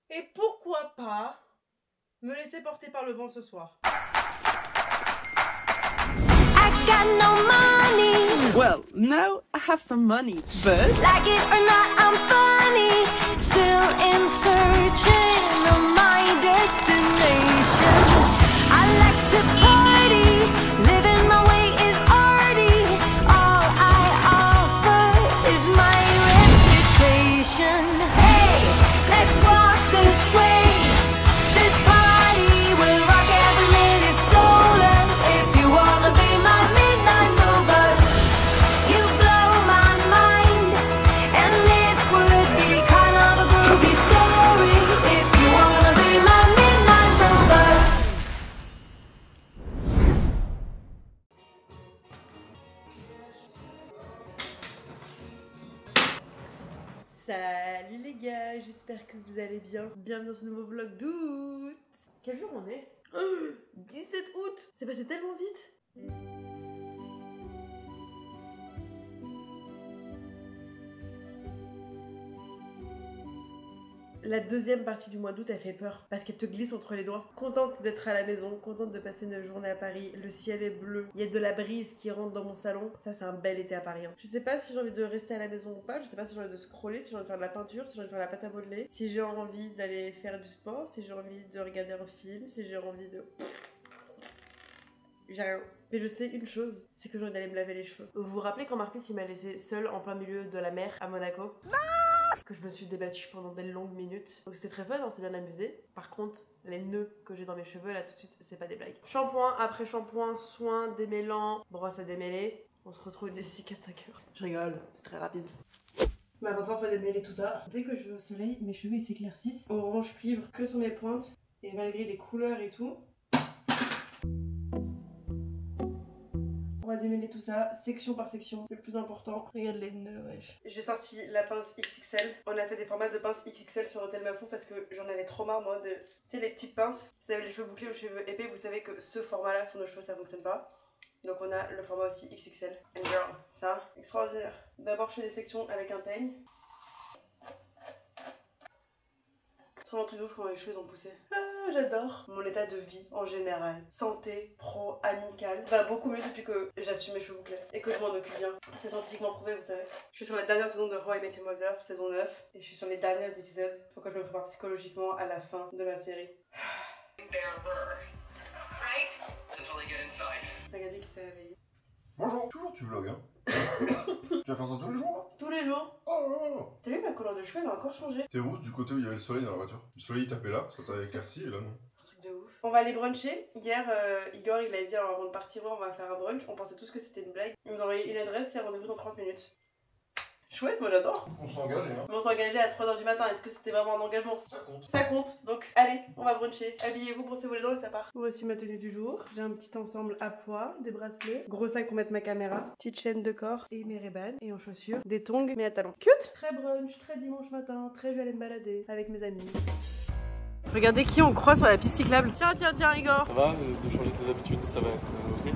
Et pourquoi pas me laisser porter par le vent ce soir? I got no money. Well, now I have some money, but Like it or not, I'm funny. Still in searching of my destination. I like to party. Living my way is arty. All I offer is my reputation. Hey, let's walk this way. This party will rock every minute stolen. If you wanna be my midnight mover, you blow my mind. And it would be kind of a groovy story. If you wanna be my midnight mover. Salut les gars, j'espère que vous allez bien. Bienvenue dans ce nouveau vlog d'août. Quel jour on est? 17 août. C'est passé tellement vite. La deuxième partie du mois d'août a fait peur parce qu'elle te glisse entre les doigts. Contente d'être à la maison, contente de passer une journée à Paris. Le ciel est bleu, il y a de la brise qui rentre dans mon salon. Ça, c'est un bel été à Paris. Hein. Je sais pas si j'ai envie de rester à la maison ou pas. Je sais pas si j'ai envie de scroller, si j'ai envie de faire de la peinture, si j'ai envie de faire la pâte à modeler, si j'ai envie d'aller faire du sport, si j'ai envie de regarder un film, si j'ai envie de... J'ai rien. Mais je sais une chose, c'est que j'ai envie d'aller me laver les cheveux. Vous vous rappelez quand Marcus il m'a laissé seule en plein milieu de la mer à Monaco? Que je me suis débattue pendant des longues minutes. Donc c'était très fun, on s'est bien amusé. Par contre, les nœuds que j'ai dans mes cheveux, là tout de suite, c'est pas des blagues. Shampoing après shampoing, soin démêlant, brosse à démêler. On se retrouve d'ici 4-5 heures. Je rigole, c'est très rapide. Bah maintenant faut démêler tout ça. Dès que je vais au soleil, mes cheveux ils s'éclaircissent. Orange cuivre que sur mes pointes. Et malgré les couleurs et tout, on va démêler tout ça, section par section, c'est le plus important. Regarde les nœuds, wesh. J'ai sorti la pince XXL. On a fait des formats de pince XXL sur Hôtel Mafou parce que j'en avais trop marre, moi, de... Tu sais, les petites pinces, si vous avez les cheveux bouclés ou les cheveux épais, vous savez que ce format-là, sur nos cheveux, ça fonctionne pas. Donc on a le format aussi XXL. And girl, ça, extraordinaire. D'abord, je fais des sections avec un peigne. C'est vraiment un truc de ouf comment les cheveux ils ont poussé. Ah, j'adore. Mon état de vie en général, santé, pro, amical, va beaucoup mieux depuis que j'assume mes cheveux bouclés et que je m'en occupe bien. C'est scientifiquement prouvé, vous savez. Je suis sur la dernière saison de How I Met Your Mother, saison 9, et je suis sur les derniers épisodes. Faut que je me prépare psychologiquement à la fin de ma série. Regardez qui s'est réveillé. Bonjour, toujours tu vlogs hein. Tu vas faire ça tous les jours là? Tous les jours. Oh. T'as vu ma couleur de cheveux elle a encore changé. T'es rousse du côté où il y avait le soleil dans la voiture. Le soleil il tapait là, parce que t'avais éclairci et là non. Truc de ouf. On va aller bruncher. Hier, Igor il a dit alors, avant de partir on va faire un brunch. On pensait tous que c'était une blague. Il nous a envoyé une adresse, c'est rendez-vous dans 30 minutes. Chouette, moi j'adore. On s'est engagé hein. Mais on s'est engagé à 3h du matin, est-ce que c'était vraiment un engagement? Ça compte. Ça compte, donc allez, on va bruncher. Habillez-vous, brossez-vous les dents et ça part. Voici ma tenue du jour. J'ai un petit ensemble à pois, des bracelets, gros sac pour mettre ma caméra, petite chaîne de corps et mes Ray-Ban. Et en chaussures, des tongs mais à talons. Cute. Très brunch, très dimanche matin, très je vais aller me balader avec mes amis. Regardez qui on croise sur la piste cyclable. Tiens, Igor. Ça va de changer tes habitudes, ça va être ok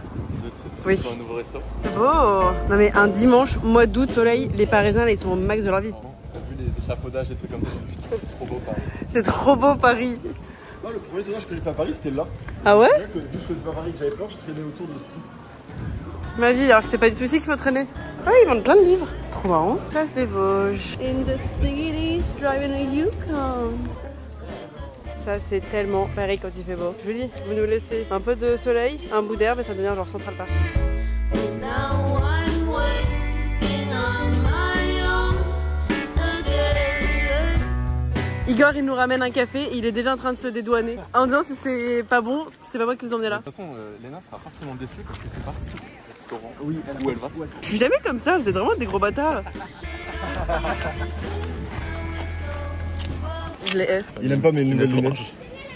Oui. Sur un nouveau resto. C'est beau. Non mais un dimanche, mois d'août, soleil, les Parisiens là ils sont au max de leur vie. T'as vu les échafaudages, des trucs comme ça, putain, c'est trop beau Paris. C'est trop beau Paris. Ah, le premier tournage que j'ai fait à Paris c'était là. Ah ouais? C'est vrai que tout ce que j'ai fait à Paris que j'avais peur, je traînais autour de Ma vie, alors que c'est pas du tout ici qu'il faut traîner. Ah, ils vendent plein de livres. Trop marrant. Place des Vosges. In the city, driving a Yukon. Ça, c'est tellement Paris quand il fait beau. Je vous dis, vous nous laissez un peu de soleil, un bout d'herbe et ça devient genre Central Park. Now I'm waiting on my own again. Igor, il nous ramène un café, il est déjà en train de se dédouaner. En disant si c'est pas bon, c'est pas moi qui vous emmenez là. De toute façon, Léna sera forcément déçue parce que c'est pas si au restaurant où elle va. Je suis jamais comme ça, vous êtes vraiment des gros bâtards. Je les hais. Il aime pas mes nouvelles lunettes.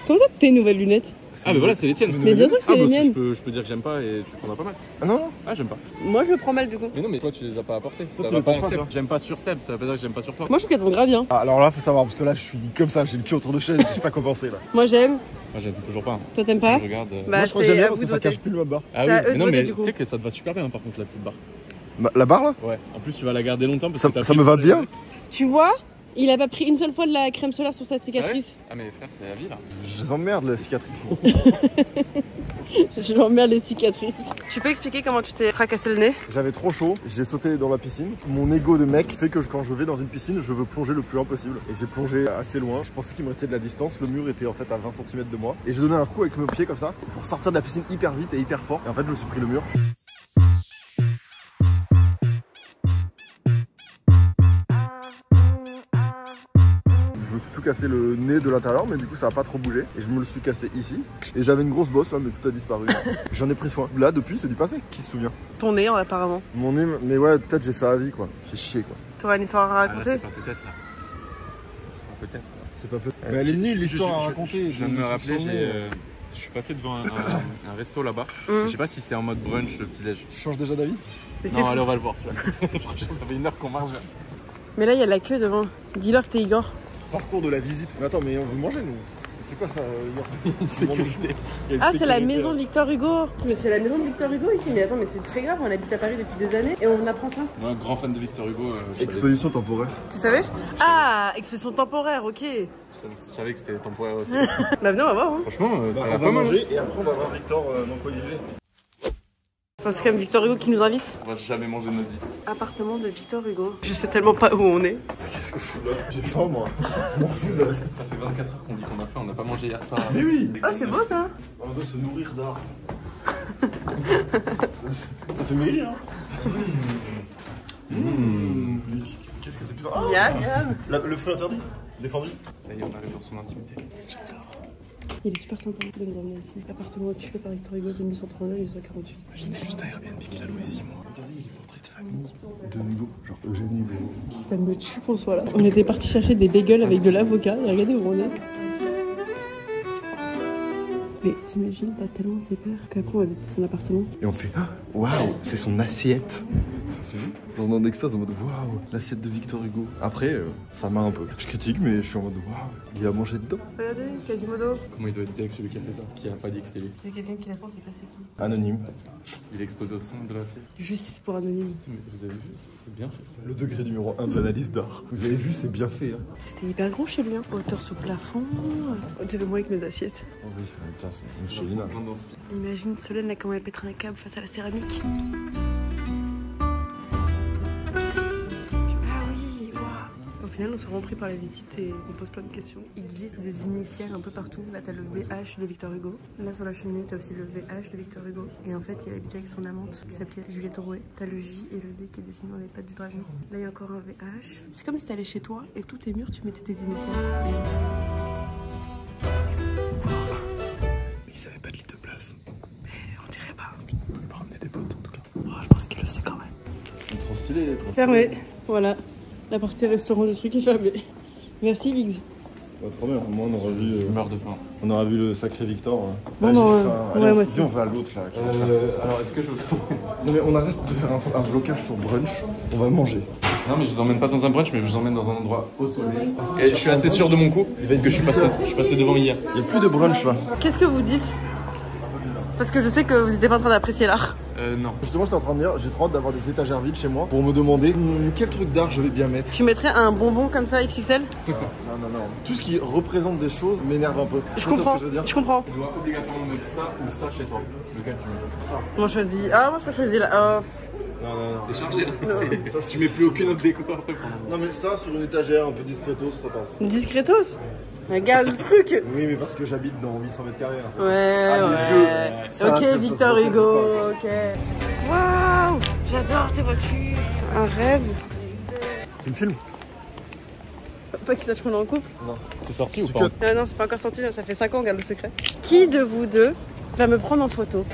Comment ça tes nouvelles lunettes? Ah mais voilà, c'est les tiennes. Mais bien sûr que c'est les miennes. Je peux dire que j'aime pas et tu prendras pas mal. Ah non? Ah j'aime pas. Moi je le prends mal du coup. Mais non mais toi tu les as pas apportés. Toi, Ça tu va les pas portes en pas, Seb. toi. J'aime pas sur Seb, ça veut pas dire que j'aime pas sur toi. Moi je trouve qu'elles te vont grave bien. Ah, alors là faut savoir parce que là je suis comme ça, j'ai le cul autour de chaise, je sais pas quoi penser là. Moi j'aime. Moi j'aime toujours pas. Toi t'aimes pas? Je regarde. Bah, Moi je crois que j'aime bien à parce vous que ça de cache voter. plus ma barre. Ah c'est à eux oui, mais de non voter, mais du tu coup. sais que ça te va super bien par contre la petite barre. La barre là? Ouais. En plus tu vas la garder longtemps parce Ça que t'as me va bien. Tu vois, Il a pas pris une seule fois de la crème solaire sur sa cicatrice. Ah mais frère, c'est la vie là. Je les emmerde la cicatrice. Je l'emmerde les cicatrices. Tu peux expliquer comment tu t'es fracassé le nez? J'avais trop chaud, j'ai sauté dans la piscine. Mon ego de mec fait que quand je vais dans une piscine, je veux plonger le plus loin possible. Et j'ai plongé assez loin. Je pensais qu'il me restait de la distance. Le mur était en fait à 20 cm de moi. Et je donnais un coup avec mon pied comme ça pour sortir de la piscine hyper vite et hyper fort. Et en fait, je me suis pris le mur. Je me suis tout cassé le nez de l'intérieur, mais du coup ça a pas trop bougé. Et je me le suis cassé ici. Et j'avais une grosse bosse là, mais tout a disparu. J'en ai pris soin. Là, depuis, c'est du passé. Qui se souvient? Ton nez, apparemment. Mon nez, mais ouais, peut-être j'ai fait à vie quoi. J'ai chié quoi. T'auras une histoire à raconter? C'est pas peut-être là. C'est pas peut-être. C'est pas peut-être. Mais elle est nulle l'histoire à raconter. Je viens de me rappeler, je suis passé devant un resto là-bas. Je sais pas si c'est en mode brunch le petit-déj. Tu changes déjà d'avis? Non, allez, on va le voir. Ça fait 1 heure qu'on marche. Mais là, il y a la queue devant. Dis-leur que t'es Igor. Parcours de la visite. Mais attends, mais on veut manger nous. C'est quoi ça? Sécurité. Ah, c'est la maison de Victor Hugo. Mais c'est la maison de Victor Hugo ici. Mais attends, mais c'est très grave. On habite à Paris depuis des années et on apprend ça. Moi, un grand fan de Victor Hugo. Exposition temporaire. Tu savais? Ah, exposition temporaire, ok. Je savais que c'était temporaire aussi. Bah, venez, on va voir. Hein. Franchement, ça On va va pas mal. manger et après on va voir Victor dans quoi il vit. Enfin, c'est quand même Victor Hugo qui nous invite. On va jamais manger de notre vie. Appartement de Victor Hugo. Je sais tellement pas où on est. Qu'est-ce que je fous là? J'ai faim moi. Je m'en fous là. Ça fait 24 heures qu'on dit qu'on a faim, on n'a pas mangé hier soir. Mais oui. Ah, c'est beau ça. On doit se nourrir d'art. Ça fait maigrir hein. Qu'est-ce que c'est plus... Oh, Miam. le fruit interdit? Défendu? Ça y est, on arrive dans son intimité. Il est super sympa de nous emmener ici. Appartement occupé par Victor Hugo, 2139 et 148. C'est juste un Airbnb qu'il a loué 6 mois. Regardez les portraits de famille de Hugo, genre Eugénie Hugo. Ça me tue qu'on soit là. On était parti chercher des bagels avec de l'avocat et regardez où on est. Mais t'imagines, t'as tellement c'est peur qu'après on va visiter son appartement. Et on fait waouh, c'est son assiette. C'est vous? J'en ai en extase en mode waouh, l'assiette de Victor Hugo. Après, ça m'a un peu. Je critique, mais je suis en mode waouh, il a mangé dedans. Regardez, Quasimodo. Comment il doit être deg celui qui a fait ça? Qui a pas dit que c'était lui? C'est quelqu'un qui l'a fait, on sait pas c'est qui. Anonyme. Il est exposé au centre de la fille. Justice pour anonyme. Mais vous avez vu, c'est bien fait. Le degré numéro 1 de l'analyse d'art. Vous avez vu, c'est bien fait. Hein. C'était hyper gros chez lui. Hein. Hauteur sous plafond. On dirait moi avec mes assiettes. Oh oui, putain, c'est une chéline. Plein d'inspi. Imagine Solène là comment elle pèterait un câble face à la céramique. Au final, on s'est vraiment pris par la visite et on pose plein de questions. Ils glissent des initiales un peu partout. Là, t'as le VH de Victor Hugo. Là, sur la cheminée, t'as aussi le VH de Victor Hugo. Et en fait, il habitait avec son amante qui s'appelait Juliette Drouet. T'as le J et le D qui est dessiné dans les pattes du dragon. Là, il y a encore un VH. C'est comme si t'allais chez toi et tous tes murs, tu mettais tes initiales. Mais il savait pas de lit de place. Mais on dirait pas. On peut pas ramener des potes en tout cas. Oh, je pense qu'il le sait quand même. Il est trop stylé, trop stylé. Fermé. Voilà. La partie restaurant du truc est fermée. Merci, Iggs. Bah, trop bien, moi on aurait vu. Je meurs de faim. On aurait vu le sacré Victor. Bon, j'ai bon, faim. ouais, Allez, moi aussi. viens, on va à l'autre là. qui va faire ce soir. Alors, est-ce que je vous Non mais on arrête de faire un blocage sur brunch. On va manger. Non, mais je vous emmène pas dans un brunch, mais je vous emmène dans un endroit au soleil. Et je suis assez sûr de mon coup, parce que je suis passé devant hier. Il n'y a plus de brunch là. Qu'est-ce que vous dites? Parce que je sais que vous n'étiez pas en train d'apprécier l'art. Non. Justement, j'étais en train de dire, j'ai trop hâte d'avoir des étagères vides chez moi pour me demander quel truc d'art je vais bien mettre. Tu mettrais un bonbon comme ça XXL? Non. Tout ce qui représente des choses m'énerve un peu. Je Tu vois comprends. ce que je veux dire? Je comprends. Tu dois obligatoirement mettre ça ou ça chez toi. Lequel tu mets? Ça. Moi je choisis. Ah, moi je choisis là. Non. C'est chargé. Ça, Tu mets plus aucune autre déco après pendant. Non mais ça sur une étagère un peu discretos, ça passe. Discretos? Regarde le truc. Oui mais parce que j'habite dans 800 mètres carrés. Hein. Ouais, Ah, mes yeux. Ça, ok, ça Victor se Hugo, reflète ok. Waouh, j'adore tes voitures. Un rêve. Tu me filmes? Pas qu'il sache qu'on est en couple. Non. C'est sorti ou Tu pas? cut. Ah non, c'est pas encore sorti, ça fait 5 ans, on garde le secret. Qui de vous deux va me prendre en photo?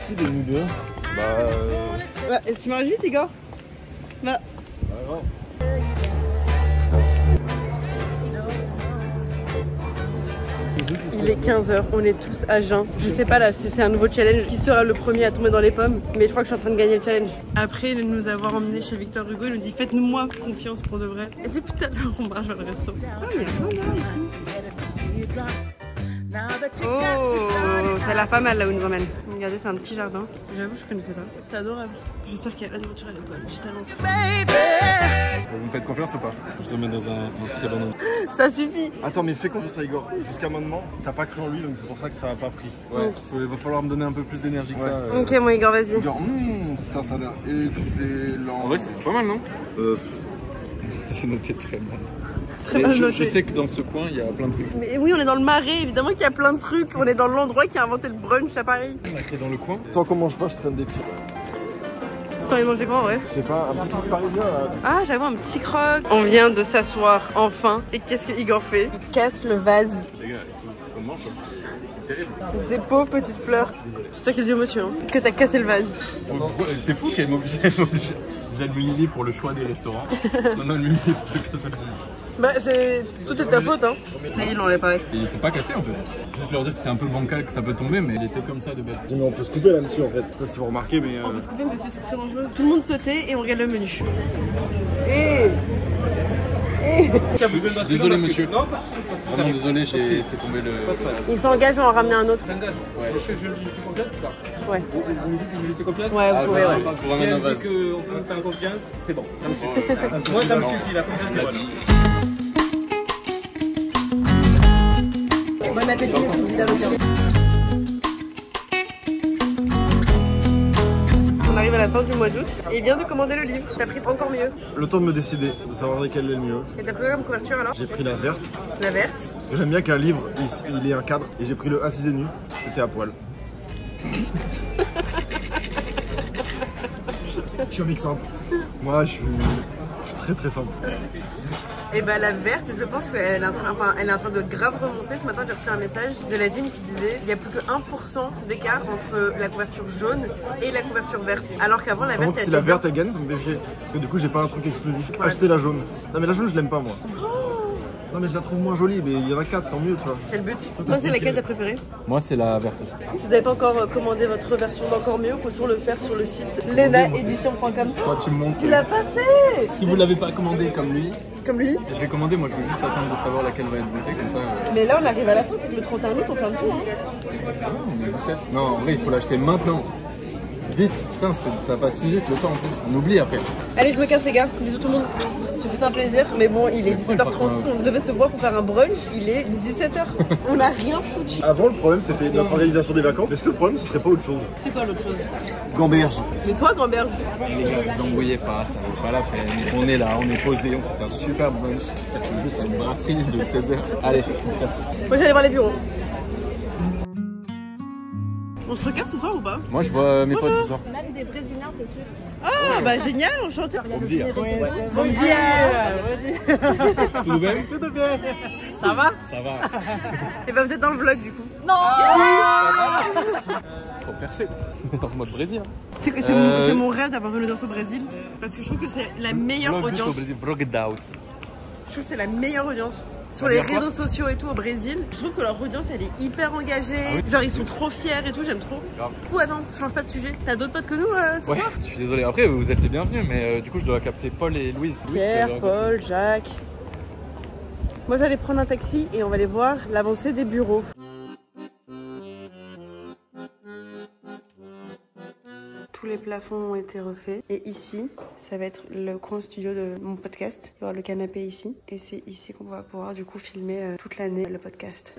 Qui de nous deux? Ouais, tu m'arrives vite, Igor? Bah. Il est 15h, on est tous à jeun. Je sais pas là si c'est un nouveau challenge. Qui sera le premier à tomber dans les pommes? Mais je crois que je suis en train de gagner le challenge. Après nous avoir emmenés chez Victor Hugo, il nous dit faites-nous-moi confiance pour de vrai. Et depuis tout à l'heure on marche vers le resto. Ah, il y a plein d'art ici. Oh, Ça a l'air pas mal là où il nous emmène. Regardez, c'est un petit jardin. J'avoue, je connaissais pas. C'est adorable. J'espère qu'il y a la nourriture à l'école. J'ai tellement faim. Vous me faites confiance ou pas? Je vous emmène dans un très bon endroit. Ça suffit. Attends, mais fais confiance à Igor. Jusqu'à maintenant, t'as pas cru en lui, donc c'est pour ça que ça a pas pris. Ouais, il va falloir me donner un peu plus d'énergie que ça. Ok, mon Igor, vas-y. Igor, putain, ça a l'air excellent. En vrai, c'est pas mal, non? C'est noté très mal. Très mal noté. Je sais que dans ce coin, il y a plein de trucs. Mais oui, on est dans le Marais, évidemment qu'il y a plein de trucs. On est dans l'endroit qui a inventé le brunch à Paris. On a créé dans le coin. Tant qu'on mange pas, je traîne des pieds. T'en as mangé quoi, ouais? Je sais pas, un petit truc parisien là. Ah, j'avoue, un petit croque. On vient de s'asseoir, enfin. Et qu'est-ce que Igor fait? Il casse le vase. Les gars, il faut qu'on mange, c'est terrible. Ces pauvres petites fleurs. C'est ça qu'il dit au monsieur, hein. Que t'as cassé le vase. C'est fou qu'elle m'oblige déjà de m'humilier pour le choix des restaurants. Maintenant, elle m'humilie pour le casser de Bah, c'est. Tout est ta faute, hein. Ça y est, il l'en réparé. Il était pas cassé en fait. Juste leur dire que c'est un peu bancal, que ça peut tomber, mais il était comme ça de base. Mais on peut se couper là-dessus en fait. Je sais pas si vous remarquez, mais. On peut se couper, monsieur, c'est très dangereux. Tout le monde se tait et on regarde le menu. Désolé monsieur. Non, vraiment désolé, j'ai fait tomber le. Ils s'engagent à en ramener un autre. S'engage. Est-ce que je lui fais confiance ou pas? Ouais. Vous me dites que je lui fais confiance? Ouais, vous pouvez, ouais. Pour Si ramener elle un me vase. dit qu'on peut me faire confiance, c'est bon, ça me suffit. Moi, ça me suffit, la confiance, c'est voilà. Bon appétit, évidemment. On arrive à la fin du mois d'août et il vient de commander le livre. T'as pris encore mieux. Le temps de me décider, de savoir lequel est le mieux. Et t'as pris quoi comme couverture alors? J'ai pris la verte, La verte. parce que j'aime bien qu'un livre, il ait un cadre. Et j'ai pris le Assise et nu, c'était à poil. Je suis un mec simple. Moi, je suis très très simple. Et bah la verte, je pense qu'elle est en train de grave remonter. Ce matin, j'ai reçu un message de la dîme qui disait il n'y a plus que 1% d'écart entre la couverture jaune et la couverture verte. Alors qu'avant, la Par verte, contre, elle si la était verte elle gagne, ça me fait chier. Parce que du coup, j'ai pas un truc explosif. Acheter la jaune. Non, mais la jaune, je l'aime pas moi. Non, mais je la trouve moins jolie, mais il y en a 4, tant mieux, tu vois. C'est le but. Toi, c'est laquelle t'as préférée? Moi, c'est la verte aussi. Si vous n'avez pas encore commandé votre version d'Encore Mieux, vous pouvez toujours le faire sur le site lenaedition.com. Toi, tu me montres. Tu l'as pas fait? Si vous l'avez pas commandé comme lui, Comme lui. je vais commander. Moi, je veux juste attendre de savoir laquelle va être votée, comme ça. Mais là, on arrive à la fin, c'est que le 31 août, on ferme tout. Hein. Ça va, on est 17. Non, en vrai, il faut l'acheter maintenant. Vite, putain, ça passe si vite le temps en plus. On oublie après. Allez, je me casse, les gars. Bisous tout le monde. Ça fait un plaisir, mais bon, il est 17h30. On devait se voir pour faire un brunch, il est 17h. On n'a rien foutu. Avant, le problème, c'était notre organisation des vacances. Est-ce que le problème, ce serait pas autre chose? C'est quoi l'autre chose? Gamberge. Mais toi, Grand-Berge? Les gars, vous embrouillez pas, ça vaut pas la peine. On est là, on est posé, on s'est fait un super brunch. C'est en plus une brasserie de 16h. Allez, on se casse. Moi, j'allais voir les bureaux. On se regarde ce soir ou pas? Moi, je vois mes potes ce soir. Même des Brésiliens te suivent. Ah, bah génial, enchanté. On me dit. Bon dia. Tout bien? Tout bien. Ça va? Ça va. Et bah, vous êtes dans le vlog du coup. Non. Trop percé. En mode Brésil. Tu sais que c'est mon rêve d'avoir une audience au Brésil. Parce que je trouve que c'est la meilleure audience. Vlogged out. Je trouve que c'est la meilleure audience. Sur les réseaux sociaux et tout au Brésil, je trouve que leur audience elle est hyper engagée. Genre ils sont trop fiers et tout, j'aime trop. Grave. Du coup, attends, change pas de sujet. T'as d'autres potes que nous ce Ouais, soir? je suis désolé. Après, vous êtes les bienvenus, mais du coup, je dois capter Paul et Louise. Pierre, Paul, Jacques. Moi, je vais aller prendre un taxi et on va aller voir l'avancée des bureaux. Tous les plafonds ont été refaits. Et ici, ça va être le coin studio de mon podcast. Il y aura le canapé ici. Et c'est ici qu'on va pouvoir du coup filmer toute l'année le podcast.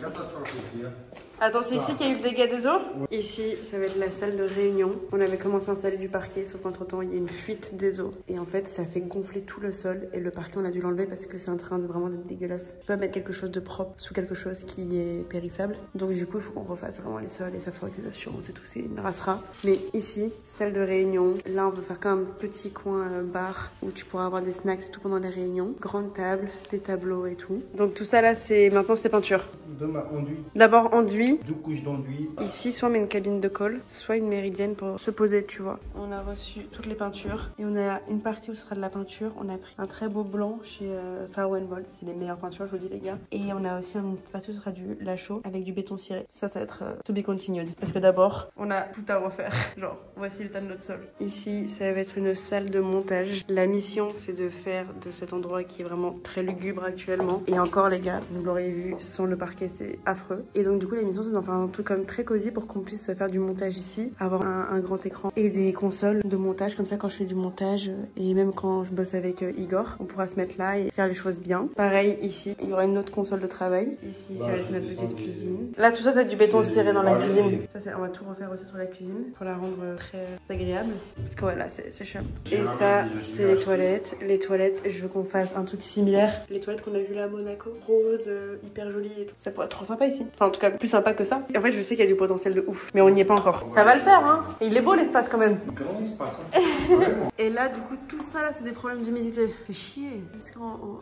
Attends, c'est ici qu'il y a eu le dégât des eaux? Ici, ça va être la salle de réunion. On avait commencé à installer du parquet, sauf qu'entre temps, il y a une fuite des eaux. Et en fait, ça fait gonfler tout le sol. Et le parquet, on a dû l'enlever parce que c'est en train de vraiment d'être dégueulasse. Je peux pas mettre quelque chose de propre sous quelque chose qui est périssable. Donc du coup, il faut qu'on refasse vraiment les sols et ça faut avec les assurances et tout. C'est une rassera. Mais ici, salle de réunion. Là, on va faire comme un petit coin bar où tu pourras avoir des snacks et tout pendant les réunions. Grande table, des tableaux et tout. Donc tout ça là, c'est maintenant c'est peinture. Demain, enduit, D'abord enduit. 2 couches d'enduit. Ici, soit on met une cabine de colle, soit une méridienne pour se poser, tu vois. On a reçu toutes les peintures et on a une partie où ce sera de la peinture. On a pris un très beau blanc chez Faro & Bold. C'est les meilleures peintures, je vous dis les gars. Et on a aussi une partie où ce sera du lachaud avec du béton ciré. Ça va être to be continued. Parce que d'abord, on a tout à refaire. Genre, voici l'état de notre sol. Ici, ça va être une salle de montage. La mission, c'est de faire de cet endroit qui est vraiment très lugubre actuellement. Et encore les gars, vous l'aurez vu sans le parquet. remarqué, c'est affreux. Et donc du coup l'émission, c'est enfin un truc comme très cosy pour qu'on puisse faire du montage ici, avoir un grand écran et des consoles de montage, comme ça quand je fais du montage et même quand je bosse avec Igor, on pourra se mettre là et faire les choses bien. Pareil ici, il y aura une autre console de travail. Ici, ça va être notre petite cuisine. Là, tout ça, c'est du béton ciré dans la cuisine. Ça, on va tout refaire aussi sur la cuisine pour la rendre très agréable. Parce que voilà, c'est cher. Et ça, c'est les toilettes. Les toilettes, je veux qu'on fasse un truc similaire. Les toilettes qu'on a vu là à Monaco, rose, hyper jolies et tout. Ça pourrait être trop sympa ici. Enfin, en tout cas, plus sympa que ça. Et en fait, je sais qu'il y a du potentiel de ouf, mais on n'y est pas encore. Ça va le faire, hein. Et il est beau l'espace quand même. Grand espace. Et là, du coup, tout ça là, c'est des problèmes d'humidité. C'est chier. Parce qu'on...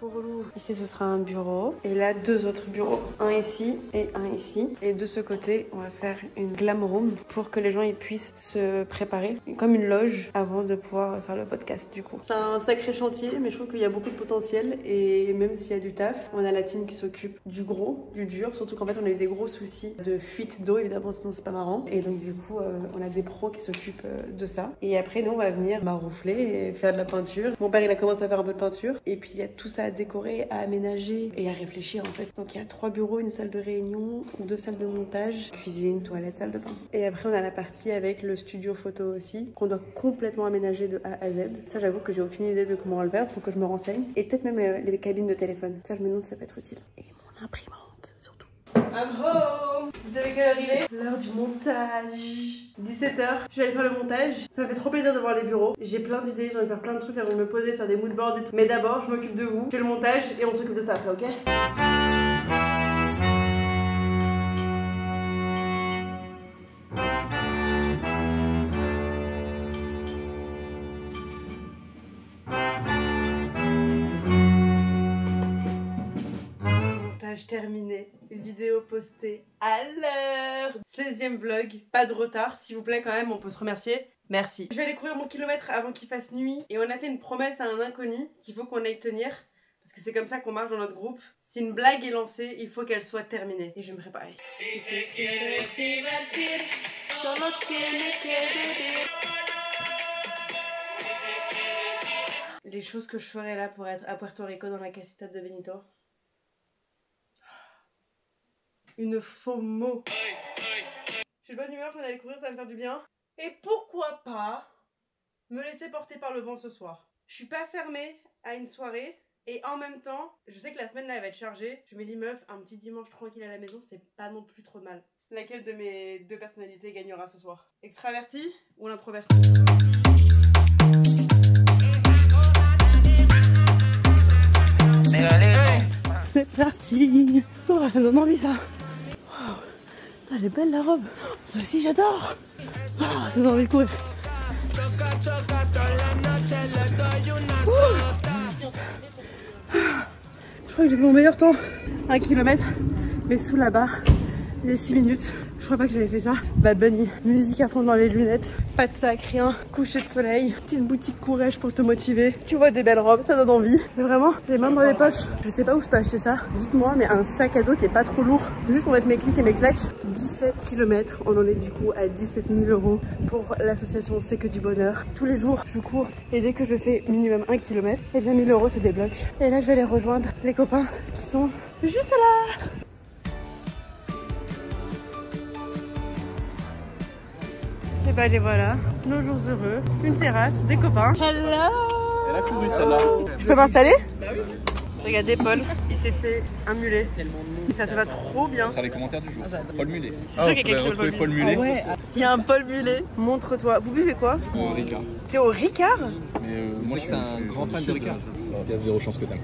Trop relou. Ici ce sera un bureau et là 2 autres bureaux, un ici et un ici, et de ce côté on va faire une glam room pour que les gens ils puissent se préparer comme une loge avant de pouvoir faire le podcast. Du coup c'est un sacré chantier, mais je trouve qu'il y a beaucoup de potentiel, et même s'il y a du taf, on a la team qui s'occupe du gros, du dur, surtout qu'en fait on a eu des gros soucis de fuite d'eau évidemment, sinon c'est pas marrant, et donc du coup on a des pros qui s'occupent de ça, et après nous on va venir maroufler et faire de la peinture. Mon père il a commencé à faire un peu de peinture, et puis il y a tout ça à décorer, à aménager et à réfléchir en fait. Donc il y a 3 bureaux, une salle de réunion, 2 salles de montage, cuisine, toilette, salle de bain. Et après on a la partie avec le studio photo aussi, qu'on doit complètement aménager de A à Z. Ça j'avoue que j'ai aucune idée de comment on va le faire, faut que je me renseigne. Et peut-être même les cabines de téléphone. Ça je me demande si ça peut être utile. Et mon imprimante surtout. I'm home. Vous savez quelle heure il est? L'heure du montage. 17h, je vais aller faire le montage. Ça me fait trop plaisir de voir les bureaux. J'ai plein d'idées, j'ai envie de faire plein de trucs, j'ai envie de me poser, de faire des moodboards et tout. Mais d'abord, je m'occupe de vous, je fais le montage et on s'occupe de ça après, ok? Montage terminé, vidéo postée à l'heure. 16e vlog, pas de retard s'il vous plaît quand même, on peut se remercier. Merci. Je vais aller courir mon kilomètre avant qu'il fasse nuit, et on a fait une promesse à un inconnu qu'il faut qu'on aille tenir, parce que c'est comme ça qu'on marche dans notre groupe. Si une blague est lancée, il faut qu'elle soit terminée. Et je vais me préparer. Les choses que je ferais là pour être à Puerto Rico dans la casita de Benito. Une FOMO. Je suis de bonne humeur, je vais aller courir, ça va me faire du bien. Et pourquoi pas me laisser porter par le vent ce soir. Je suis pas fermée à une soirée, et en même temps, je sais que la semaine là elle va être chargée. Je me dis meuf, un petit dimanche tranquille à la maison, c'est pas non plus trop de mal. Laquelle de mes 2 personnalités gagnera ce soir? Extravertie ou l'introvertie? C'est parti. Oh, ça donne envie ça. Wow. Elle est belle la robe. Ça aussi j'adore. Oh, ça donne envie de courir. Je crois que j'ai fait mon meilleur temps. 1 kilomètre, mais sous la barre. Les 6 minutes. Je crois pas que j'avais fait ça. Bad Bunny, musique à fond dans les lunettes, pas de sac, rien, coucher de soleil, petite boutique Courrèges pour te motiver. Tu vois des belles robes, ça donne envie. Mais vraiment, j'ai les mains dans les poches. Je sais pas où je peux acheter ça. Dites-moi, mais un sac à dos qui est pas trop lourd. Juste pour mettre mes clics et mes claques. 17 km, on en est du coup à 17 000 € pour l'association C'est que du bonheur. Tous les jours, je cours, et dès que je fais minimum 1 km, et bien 1000 € se débloquent. Et là, je vais aller rejoindre les copains qui sont juste là. Et bah les voilà, nos jours heureux, une terrasse, des copains. Hello! Elle a couru celle-là. Je peux m'installer? Bah oui. Regardez Paul, il s'est fait un mulet. Et ça te va trop bien. Ce sera les commentaires du jour. Paul Mulet. C'est sûr qu'il y a quelqu'un retrouver Paul Mulet. Ah ouais. S'il y a un Paul Mulet, montre-toi. Vous buvez quoi? Ricard. T'es au Ricard? Mais moi je suis un grand fan de Ricard. Il y a 0 chance que t'aimes.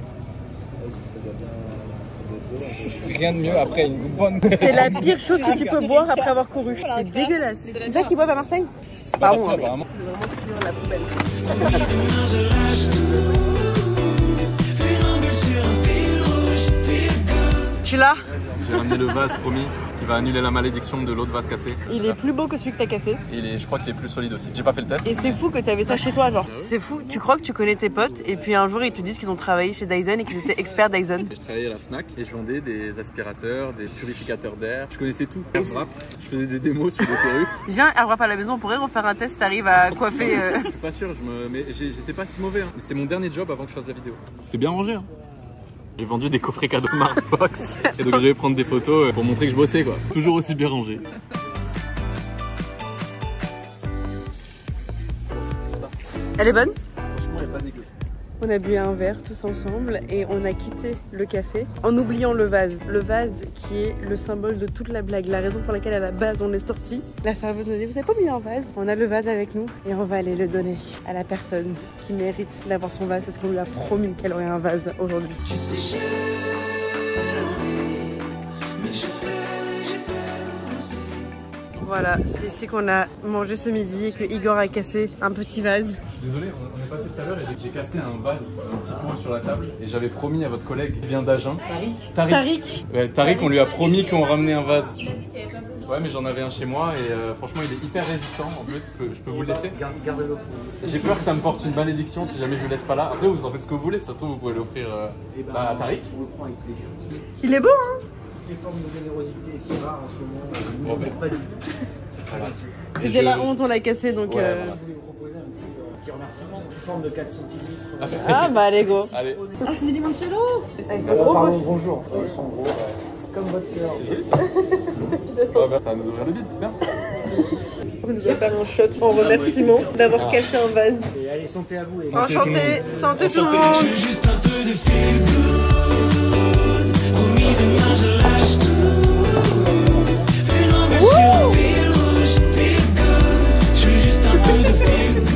Rien de mieux après une bonne. C'est la pire chose que tu peux boire après avoir couru. C'est dégueulasse. C'est ça qu'ils boivent à Marseille? Pardon, hein, apparemment. C'est vraiment sur la poubelle. Tu l'as? J'ai ramené le vase promis qui va annuler la malédiction de l'autre vase cassé. Il est plus beau que celui que t'as cassé. Et je crois qu'il est plus solide aussi. J'ai pas fait le test. Et c'est fou que t'avais ça chez toi, genre. C'est fou, tu crois que tu connais tes potes et puis un jour ils te disent qu'ils ont travaillé chez Dyson et qu'ils étaient experts Dyson. Je travaillais à la Fnac et je vendais des aspirateurs, des purificateurs d'air. Je connaissais tout. Je faisais des démos sur des perruques. Viens, elle à la maison, on pourrait refaire un test, t'arrives à coiffer. Je suis pas sûr, mais j'étais pas si mauvais. Hein. Mais c'était mon dernier job avant que je fasse la vidéo. C'était bien rangé. Hein. J'ai vendu des coffrets cadeaux Smartbox. Et donc je vais prendre des photos pour montrer que je bossais quoi. Toujours aussi bien rangé. Elle est bonne? Franchement, elle est pas dégueu. On a bu un verre tous ensemble et on a quitté le café en oubliant le vase. Le vase qui est le symbole de toute la blague, la raison pour laquelle à la base on est sorti. La serveuse nous a dit vous avez pas oublié un vase? On a le vase avec nous et on va aller le donner à la personne qui mérite d'avoir son vase parce qu'on lui a promis qu'elle aurait un vase aujourd'hui. Tu sais, j'ai envie, mais j'ai peur aussi. Voilà, c'est ici qu'on a mangé ce midi et que Igor a cassé un petit vase. Je suis désolé, on est passé tout à l'heure et j'ai cassé un vase, un petit pot sur la table. Et j'avais promis à votre collègue qui vient d'Agen. Tariq. Ouais, Tariq, on lui a promis qu'on ramenait un vase. Ouais, mais j'en avais un chez moi et franchement il est hyper résistant en plus. Je peux vous le laisser? Gardez-le. J'ai peur que ça me porte une malédiction si jamais je le laisse pas là. Après vous en faites ce que vous voulez, si ça se trouve vous pouvez l'offrir à Tariq. On le prend avec plaisir. Il est beau hein? Les formes de générosité si rares en ce moment, Bon, ben. pas du tout. C'est très gentil. C'était la honte, on l'a cassé donc... Ouais, voilà. Je voulais vous proposer un petit remerciement sous forme de 4 centilitres. Ah bah allez go. Allez, Ah c'est du limoncello. Pardon, bonjour. Ils sont gros, comme votre cœur. c'est joli ça. Ouais, bah, ça va nous ouvrir le vide, c'est bien. On nous a fait un shot en remerciement d'avoir cassé un vase. Et allez, santé à vous. Les Enchanté, santé tout le monde. Juste un peu de feel good. Promis demain je lâche tout. Fais l'ombre sur un fil rouge. Feel good. Je veux juste un peu de feel good.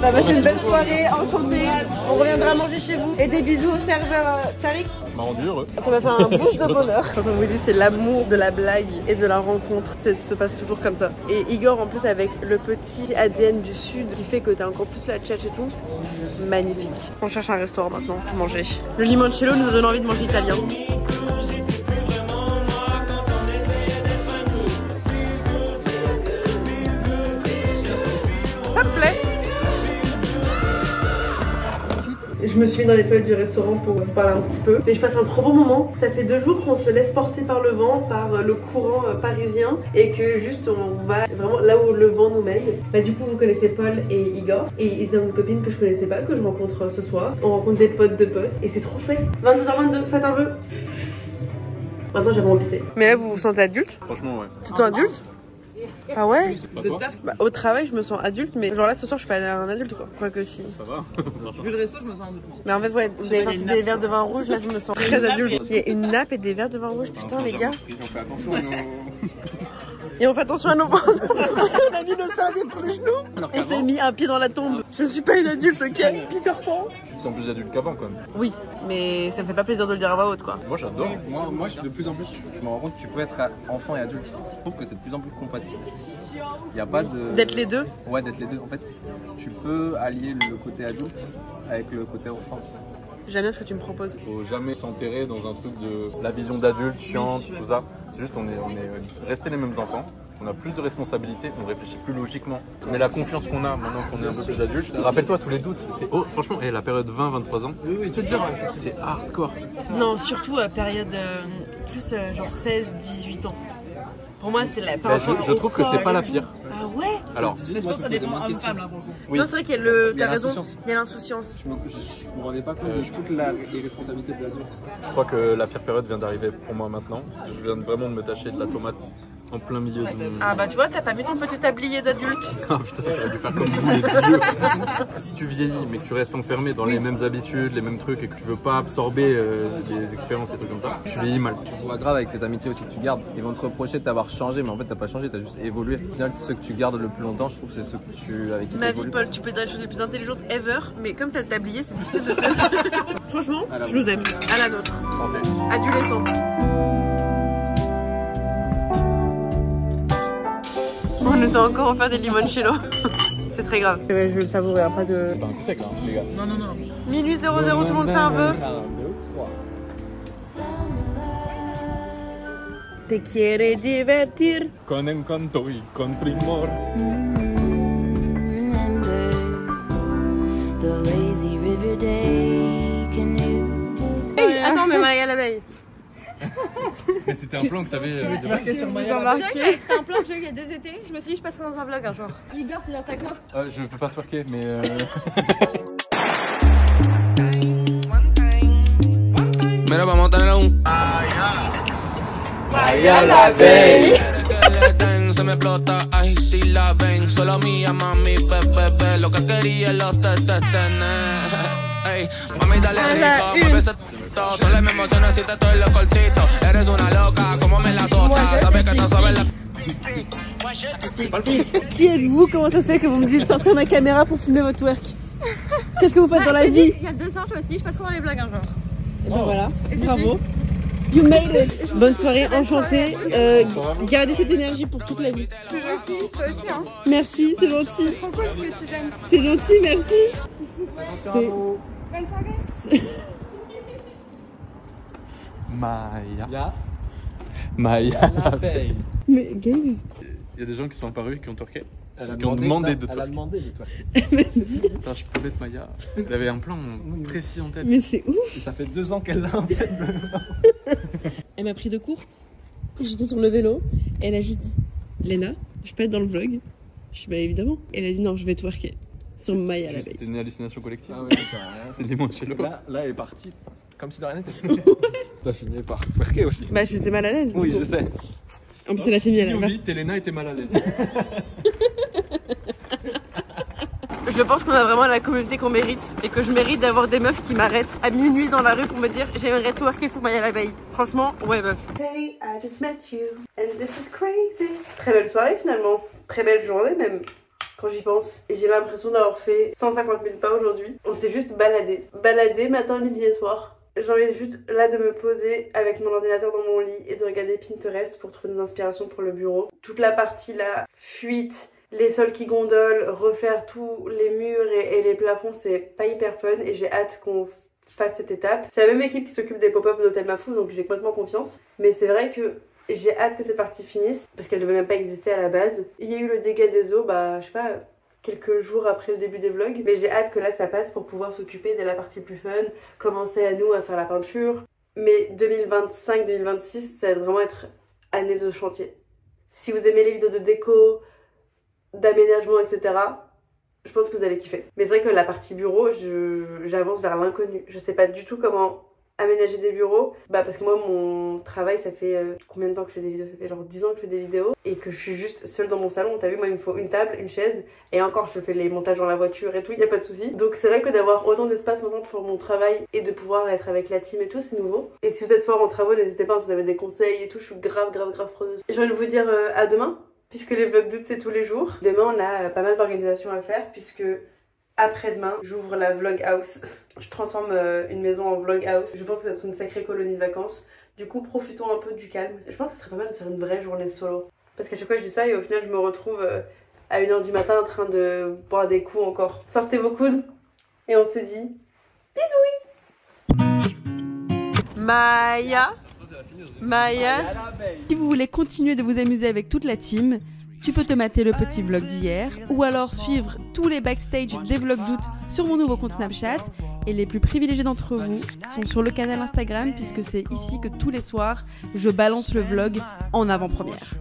Ça va, c'est une belle soirée, enchanté. On reviendra manger chez vous. Et des bisous au serveur Tariq. Ça m'a rendu heureux. Ça m'a fait un boost de bonheur. Quand on vous dit c'est l'amour de la blague et de la rencontre, ça se passe toujours comme ça. Et Igor en plus avec le petit ADN du sud qui fait que t'as encore plus la tchatch et tout. Magnifique. On cherche un restaurant maintenant pour manger. Le limoncello nous donne envie de manger italien. Ça me plaît. Je me suis mis dans les toilettes du restaurant pour vous parler un petit peu. Mais je passe un trop bon moment. Ça fait 2 jours qu'on se laisse porter par le vent, par le courant parisien. Et que juste on va vraiment là où le vent nous mène. Bah du coup vous connaissez Paul et Igor. Et ils ont une copine que je connaissais pas, que je rencontre ce soir. On rencontre des potes de potes. Et c'est trop chouette. 22h22, faites un vœu. Maintenant j'avais envie de pisser. Mais là vous vous sentez adulte? Franchement ouais. Tu te sens adulte? Ah ouais? Pas toi? Bah, au travail, je me sens adulte, mais genre là ce soir, je suis pas un adulte quoi. Quoique si. Ça va. Vu le resto, je me sens adulte. Mais en fait, ouais, vous avez sorti des verres de vin rouge, là je me sens très adulte. Il y a une nappe et des verres de vin rouge, putain les gars. On fait attention à nos... Et on fait attention à nos bras. On a mis nos serviettes sur les genoux. On s'est mis un pied dans la tombe. Je suis pas une adulte, ok? Peter Pan. Tu te sens plus adulte qu'avant quand même. Oui, mais ça me fait pas plaisir de le dire à voix haute quoi. Moi j'adore. Moi, de plus en plus, je me rends compte que tu peux être enfant et adulte. Je trouve que c'est de plus en plus compatible. Il n'y a pas de... D'être les deux? Ouais, d'être les deux. En fait, tu peux allier le côté adulte avec le côté enfant. J'aime bien ce que tu me proposes. Faut jamais s'enterrer dans un truc de la vision d'adulte, chiante, tout ça. C'est juste on est restés les mêmes enfants. On a plus de responsabilités, on réfléchit plus logiquement. Mais la confiance qu'on a maintenant qu'on est un peu plus adulte, rappelle-toi tous les doutes. C'est franchement, la période 20-23 ans, c'est dur, c'est hardcore. Non, surtout à période plus genre 16-18 ans. Pour moi, c'est la Je trouve que c'est pas la pire. Ah ouais? Alors, Mais je pense que ça dépend homme-femme là pour le coup. oui. Non, c'est vrai qu'il y a Il y t'as a raison, l'insouciance. il y a l'insouciance. Je me rendais pas compte de toutes les responsabilités de l'adulte. Je crois que la pire période vient d'arriver pour moi maintenant. Parce que je viens vraiment de me tâcher de la tomate en plein milieu de mon... Ah bah tu vois, t'as pas mis ton petit tablier d'adulte. Ah putain, j'aurais dû faire comme vous les vieux. Si tu vieillis mais que tu restes enfermé dans les mêmes habitudes, les mêmes trucs et que tu veux pas absorber des expériences et trucs comme ça, tu vieillis mal. Tu vois grave avec tes amitiés aussi que tu gardes. Ils vont te reprocher de t'avoir changé, mais en fait t'as pas changé, t'as juste évolué. Au final, ceux que tu gardes le plus longtemps, je trouve c'est ceux que tu avec qui Ma vie t'évolues. Paul, tu peux dire les choses les plus intelligentes ever, mais comme t'as le tablier, c'est difficile de te... Franchement, je nous aime. À la nôtre. Santé. Adolescent. On nous a encore offert des limoncello. C'est très grave. Je vais le savourer, hein, pas de... C'est pas un coup sec là, les gars. Non, non, non. Minuit 00, tout le monde fait un vœu. 1, 2, 3. Te quiere divertir. Con encanto y con primor. Remember the lazy river day canoe. Hey, attends, mais Maria l'abeille. Mais c'était un plan que t'avais... Sur C'est vrai que c'était un plan que j'ai eu il y a 2 étés. Je me suis dit, je passerai dans un vlog un jour. Igor, tu viens avec moi? Je peux pas twerker, mais... Met Maya la veille. Se me explota, ay si la ven. Solo mía, mami, bebé. Lo que quería los tetetenes. Ey, mami, dale rico, mueve ese todo. Solo me emociona si te estoy lo cortito. Eres una loca, como me la sota. Sabes que no sabes la. Qui êtes-vous? Comment ça se fait que vous me dites de sortir ma caméra pour filmer votre work? Qu'est-ce que vous faites dans la vie? Il y a 2 ans, je me suis dit, je passerai dans les vlogs un jour. Et ben voilà, bravo. You made it. Bonne soirée, enchantée. Gardez cette énergie pour toute la vie. Toi aussi, toi aussi, hein. Merci, c'est gentil. Trop cool ce que tu donnes. C'est gentil, merci. C'est... Bonne soirée. Maya. Maya. Mais guys, Il y a des gens qui sont apparus qui ont twerké. Elle a Qui ont demandé de Elle a twerker. demandé de twerker. Attends, je peux mettre Maya. Elle avait un plan précis en tête. mais c'est ouf. Et ça fait 2 ans qu'elle l'a en tête. Elle m'a pris de court. J'étais sur le vélo. Et elle a juste dit, Léna, je peux être dans le vlog? Je suis bah évidemment. Elle a dit non, je vais twerker. Sur Maya la C'était veille. une hallucination collective. Ah ouais, j'ai rien. C'est limoncello. Là, elle est partie. Comme si de rien n'était. T'as fini par twerker aussi. Bah j'étais mal à l'aise. Oui, je sais. En plus elle a fait miel. Oui, Téléna était mal à l'aise. Je pense qu'on a vraiment la communauté qu'on mérite et que je mérite d'avoir des meufs qui m'arrêtent à minuit dans la rue pour me dire j'aimerais twerker sur Maya la veille. Franchement, ouais meuf. Hey, I just met you and this is crazy. Très belle soirée finalement. Très belle journée même. Quand j'y pense. Et j'ai l'impression d'avoir fait 150 000 pas aujourd'hui. On s'est juste baladé. Baladé matin, midi et soir. J'ai envie juste là de me poser avec mon ordinateur dans mon lit et de regarder Pinterest pour trouver des inspirations pour le bureau. Toute la partie là, fuite, les sols qui gondolent, refaire tous les murs et les plafonds, c'est pas hyper fun et j'ai hâte qu'on fasse cette étape. C'est la même équipe qui s'occupe des pop-up d'Hôtel Mafou, donc j'ai complètement confiance. Mais c'est vrai que j'ai hâte que cette partie finisse parce qu'elle devait même pas exister à la base. Il y a eu le dégât des eaux, bah je sais pas, quelques jours après le début des vlogs, mais j'ai hâte que là ça passe pour pouvoir s'occuper de la partie plus fun, commencer à nous à faire la peinture. Mais 2025-2026, ça va vraiment être année de chantier. Si vous aimez les vidéos de déco, d'aménagement, etc., je pense que vous allez kiffer. Mais c'est vrai que la partie bureau, j'avance vers l'inconnu. Je sais pas du tout comment aménager des bureaux, bah parce que moi mon travail ça fait combien de temps que je fais des vidéos, ça fait genre 10 ans que je fais des vidéos et que je suis juste seule dans mon salon. T'as vu, moi il me faut une table, une chaise et encore je fais les montages dans la voiture et tout, y a pas de souci. Donc c'est vrai que d'avoir autant d'espace maintenant pour mon travail et de pouvoir être avec la team et tout, c'est nouveau. Et si vous êtes fort en travaux, n'hésitez pas, si vous avez des conseils et tout, je suis grave preneuse. J'ai envie de vous dire à demain, puisque les vlogs d'août c'est tous les jours. Demain on a pas mal d'organisation à faire puisque après-demain, j'ouvre la vlog house. Je transforme une maison en vlog house. Je pense que ça va être une sacrée colonie de vacances. Du coup, profitons un peu du calme. Je pense que ce serait pas mal de faire une vraie journée solo. Parce qu'à chaque fois je dis ça et au final je me retrouve à 1h du matin en train de boire des coups encore. Sortez vos coudes et on se dit bisous. Maya. Si vous voulez continuer de vous amuser avec toute la team, tu peux te mater le petit vlog d'hier ou alors suivre tous les backstage des vlogs d'août sur mon nouveau compte Snapchat. Et les plus privilégiés d'entre vous sont sur le canal Instagram puisque c'est ici que tous les soirs je balance le vlog en avant-première.